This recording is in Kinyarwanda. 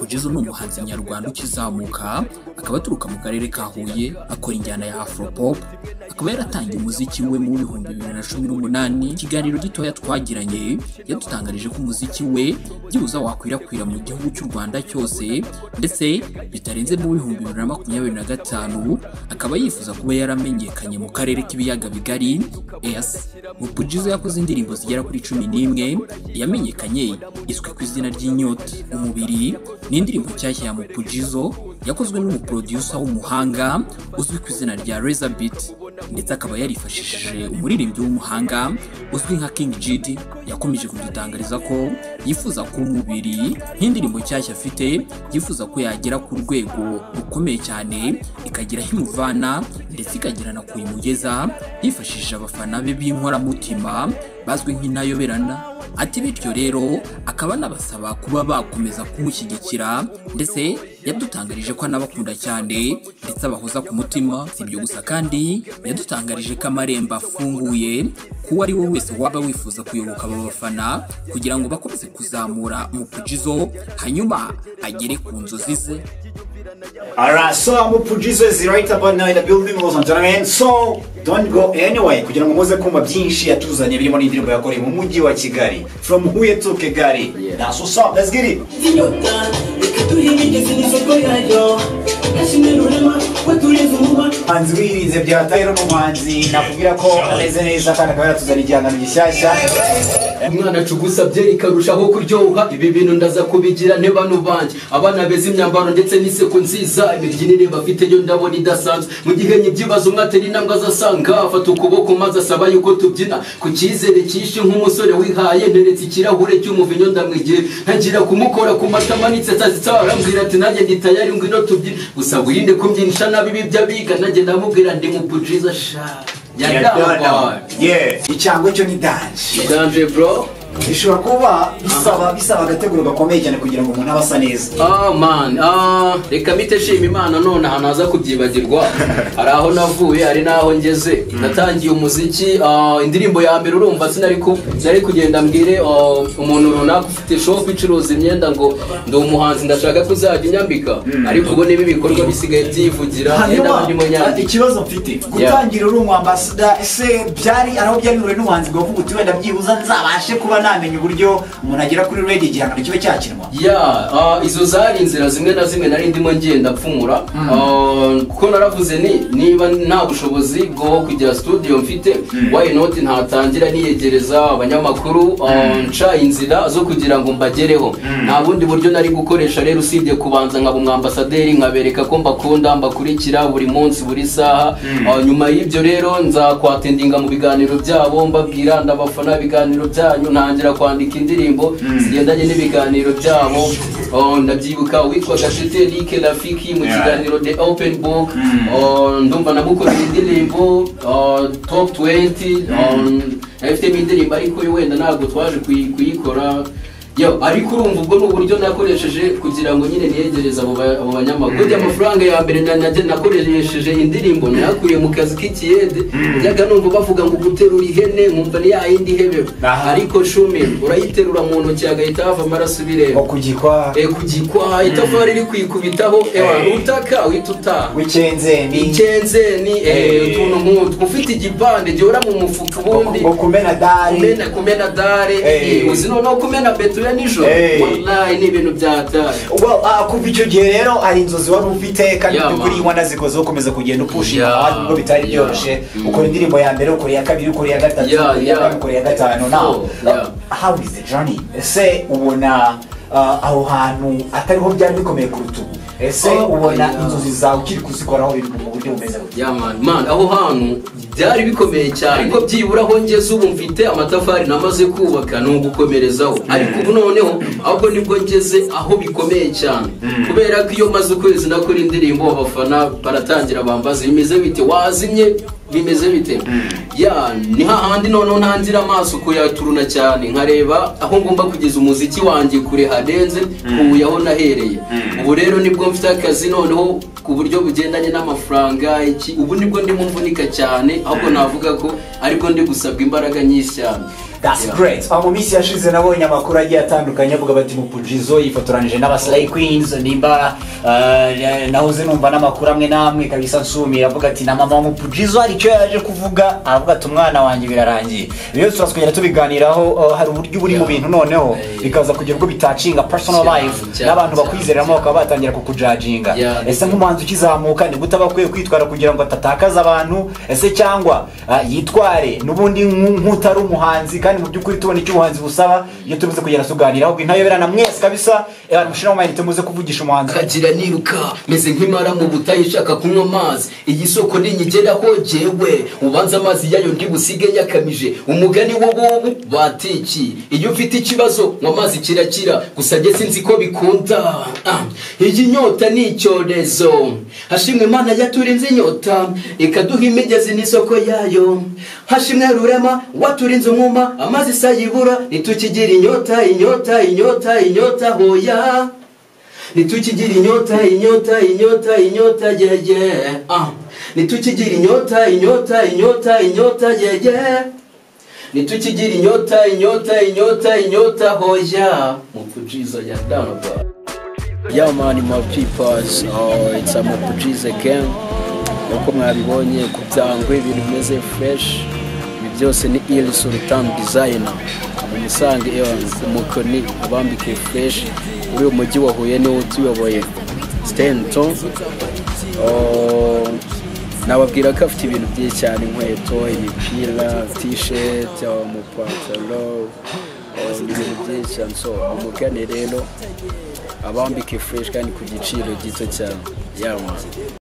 Umupujizo ni umuhanzi nyarwanda ukizamuka, akaba aturuka mu karere ka Huye, akora injyana ya Afropop, akaba yaratangiye umuziki we mu 2018. Ikiganiro gitoya twagiranye yadutangarije ko umuziki we byibuza wakwirakwira mu gihugu cy'u Rwanda cyose, ndetse bitarenze mu 2025. Akaba yifuza kuba yaramenyekanye mu karere k'ibiyaga bigari. Umupujizo yakoze indirimbo zigera kuri 11 yamenyekanye izwi ku izina ry'inyota. Umubiri ni indirimbo nshyashya ya Umupujizo yakozwe n'umuproducer w'umuhanga uzwi ku izina rya Lazer, ndetse akaba yarifashishije umuririmbyi w'umuhanga uzwi nka King GD. Yakomeje kudutangariza ko yifuza ko Umubiri nk'indirimbo nshyashya afite yifuza ko yagera ku rwego rukomeye cyane, ikagira himuvana ndetse ikagira na kuyimugeza yifashishije abafana be b'inkoramutima bazwi nk'intayoberana. Ati bityo rero akaba nabasaba kuba bakomeza kumushyigikira, ndetse yadutangarije ko anabakunda cyane ndetse abahoza ku mutima. Si ibyo gusa kandi yadutangarije ko amarembo afunguye kuko ari we wese waba wifuza kuyoboka aba bafana kugira ngo bakomeze kuzamura Umupujizo hanyuma agere ku nzozi ze. Alright, so Umupujizo is right about now in the building, ladies and gentlemen. So don't go anyway. Kugira ngo muze kumva byinshi yatuzanye birimo n'indirimbo yakoreye mu mujyi wa Kigali, from Huye to Kigali. That's what's up. Let's get it. Hanze wirinze byatayiro n'umuhanzi, nakubwira ko ameze neza kandi akaba yaratuzanye igihangano gishyashya. Umwana cugusabye ikarushaho kuryoha, ibi bintu ndaza kubigira ne bano banje, abana beza imyambaro ndetse n'iseko nziza, imibyinire bafite yo ndabona idasanzwe. Mu gihe nyibyibaza umwateri intambwe azasanga, afata ukuboko maze asaba yuko tubyina ku cyizere cyinshi nk'umusore wihaye, nderetse ikirahure cy'umuvinyo ndamwigiye, ntagira kumukora ku matamanitse arambwira ati nanjye ndi tayari ngwino tubyine, gusa wirinde kumbyinisha nabi by'abiga, nanjye ndamubwira ndi Umupujizo sha. Icyango cyo ni danje bro. Bishobora kuba bisaba agateguro gakomeye cyane kugira ngo umuntu abasa neza. Man, reka mite shima Imana none ahantu aza kubyibagirwa. Ari aho navuye, ari naho ngeze. Natangiye umuziki, indirimbo ya mbere urumva sinari kugenda mbwire umuntu runaka ufite shop icuruza imyenda ngo ndi umuhanzi ndashaka kuzajya inyambika, ariko ubone ibi bikorwa bisigaye byivugira n'abandi mu nyandiko. Ikibazo mfite gutangira uri umwambassador, ese byari araho byarure n'umuhanzi ngo uvuga uti wenda byibuza nzabashe kuba namenye uburyo umuntu agera kuri radio igihangano kibe cyakinwa. Izo zari inzira zimwe na zimwe nari ndimo ngenda pfumura, kuko naravuze niba nta bushobozi bwo kujya studio mfite, why not ntatangira niyegereza abanyamakuru nca inzira zo kugira ngo mbagereho. Nta bundi buryo nari gukoresha rero usibye kubanza nkaba umwambasaderi, nkabereka ko mbakunda, mbakurikira buri munsi buri saha. Nyuma y'ibyo rero nza kwatendinga mu biganiro byabo, mbabwira ndabafana ibiganiro byanyu, ntangira kwandika indirimbo zigendanye n'ibiganiro byabo. Ndabyibuka witwa Gashete Like Rafiki mu kiganiro The Open Book, ndumva namukoze indirimbo top 20. Afite indirimbo ariko wenda ntabwo twaje kuyikora. Ariko urumva ubwo n'uburyo nakoresheje kugira ngo nyine niyegereza abo banyamakuru. Amafaranga ya mbere nakoresheje indirimbo nakuye mu kazi k'ikiyede, njyaga numva bavuga ngo guterura ihene, nkumva ni ya yindi hebe, ariko shumi urayiterura mu ntoki agahita hava amaraso bireba kugikwa itafari iri kwikubitaho utaka wituta wikenze ni utuntu nk'utwo ufite igipande gihora mu mufuka, ubundi kumena dare uzi no kumena beto nijoro. Wallahi ni ibintu byataye. Kuva icyo gihe rero hari inzozi wari ufite kandi kuri Rwanda zikoze ukomeza kugenda upushinga ubwo bitari byoroshye, ukora indirimbo ya mbere, ukora ya kabiri, ukora ya gatatu, ukora ya gatanu. Now how is the journey? Ese ubona aho hantu atariho byari bikomeye kuruta ubu? Ese ubona inzozi zawe ukiri kuzikoraho biri mu buryo bumeze gute? Man, aho hantu byari bikomeye cyane, ariko byibura aho ngeze ubu mfite amatafari namaze kubaka no gukomerezaho. Ariko ubu noneho ahubwo nibwo ngeze aho bikomeye cyane, kubera ko iyo maze ukwezi nakora indirimbo abafana baratangira bambaza bimeze bite, wazimye bimeze bite. Ni hahandi noneho ntangira amaso kuyaturuna cyane, nkareba aho ngomba kugeza umuziki wanjye kure hadenze kubuye aho nahereye. Ubu rero nibwo mfite akazi noneho ku buryo bugendanye n'amafaranga. Ubu nibwo ndimo mvunika cyane, ahubwo navuga ko ariko ndi gusabwa imbaraga nyinshi cyane. That's great. Mu minsi yashize nabonye amakuru agiye atandukanye avuga bati Mupujizo yifotoranije n'abaslay queens nimba nahoze numva n'amakuru amwe namwe kabisa nsumira avuga ati na mama Mupujizo hari icyo yaje kuvuga aravuga ati umwana wanjye birarangiye. Rero turasukugera tubiganiraho hari uburyo buri mu bintu noneho bikaza kugira ubwo bitacinga personal life n'abantu bakwizeramo bakaba batangira kukujajinga. Ese nk'umuhanzi ukizamuka ni gutaba kwe kwitwara kugira ngo atatakaza abantu ese cyangwa yitware nubundi nk'utari umuhanzi kandi mu by'ukuri tubona icyo ubuhanzi busaba iyo tubuze kugera tuganiraho bw'intayoberana mwese kabisa mushira mu mayinite muze kuvugisha umuhanzi kagira niruka meze nk'imara mu butayi ishaka kunywa amazi iyi soko ninyigeraho jewe ubanza amazi yayo ndi busige nyakamije umugani w'ubu batiki iyo ufite ikibazo mu amazi kirakira gusa nge sinzi ko bikunda iyi nyota ni icyorezo hashimwe Imana yaturinze inyota ikaduha imigezi n'isoko yayo hashimwe rurema waturinze umwuma amazi sayibura nitukigira inyota inyota inyota inyota hoya nitukigira inyota inyota inyota inyota yeye nitukigira inyota inyota inyota inyota yeye nitukigira inyota inyota inyota inyota hoya Mupujizo ya Danaba. Yeah man, my people, it's a Mupujizo again. Uko mwabibonye Kugirango ibintu bimeze fresh. Byose ni Il Sultan designer. Umusange umukoni abambike fresh. Uri umujyi wa Huye ni utuyoboye. Stento. Nababwira ko afite ibintu byinshi cyane inkweto, imipira, t-shirt, amapantalo, ibintu byinshi cyane. So umugane rero abambike fresh kandi ku giciro gito cyane. Yeah man.